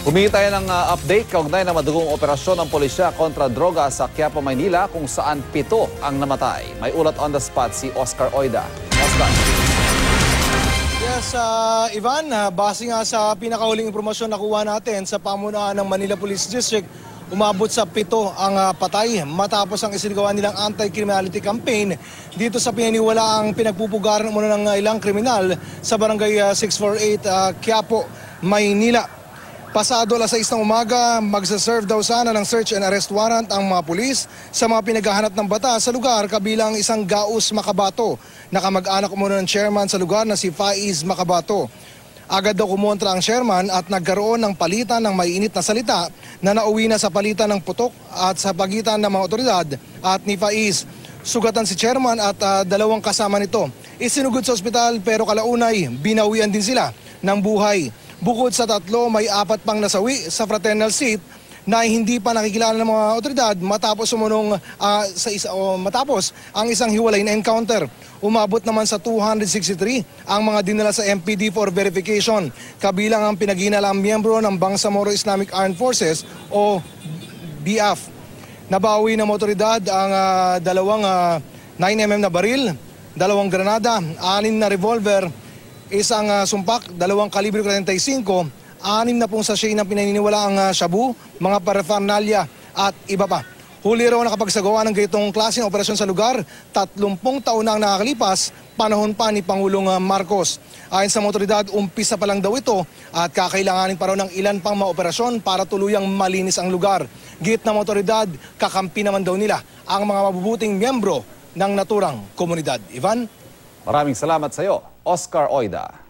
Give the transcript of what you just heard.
Humingi tayo ng update kaugnay ng madugong operasyon ng pulisya kontra droga sa Quiapo, Maynila kung saan 7 ang namatay. May ulat on the spot si Oscar Oida. Oscar. Yes, Ivan, base nga sa pinakahuling impormasyon na kuha natin sa pamunuan ng Manila Police District, umabot sa 7 ang patay matapos ang isinagawa nilang anti-criminality campaign dito sa pinaniwalaang pinagpupugaran muna ng ilang kriminal sa barangay 648 Quiapo, Maynila. Pasado alas 6 ng umaga, magsaserve daw sana ng search and arrest warrant ang mga pulis sa mga pinaghahanap ng bata sa lugar kabilang isang Gaus Makabato na kamag-anak muna ng chairman sa lugar na si Faiz Makabato. Agad daw kumontra ang chairman at nagkaroon ng palitan ng mainit na salita na nauwi na sa palitan ng putok at sa pagitan ng mga otoridad at ni Faiz. Sugatan si chairman at 2 kasama nito. Isinugod sa ospital pero kalaunay binawian din sila ng buhay. Bukod sa 3, may 4 pang nasawi sa fraternal seat na hindi pa nakikilala ng mga otoridad matapos matapos ang isang hiwalay na encounter. Umabot naman sa 263 ang mga dinala sa MPD for verification, kabilang ang pinaghinalang miyembro ng Bangsamoro Islamic Armed Forces o BIAF. Nabawi ng otoridad ang 2 9mm na baril, 2 granada, 6 na revolver, isang sumpak, 2 kalibre 35, 6 na pong sachet ng pinaniniwalaang shabu, mga paraphernalia at iba pa. Huli raw nakapagsagawa ng ganitong klase ng operasyon sa lugar, 30 taon na ang nakakalipas, panahon pa ni Pangulong Marcos. Ayon sa mga otoridad, umpisa pa lang daw ito at kakailanganin pa raw ng ilan pang mga operasyon para tuluyang malinis ang lugar. Git ng mga otoridad, kakampi naman daw nila ang mga mabubuting miyembro ng naturang komunidad. Ivan? Maraming salamat sa iyo, Oscar Oida.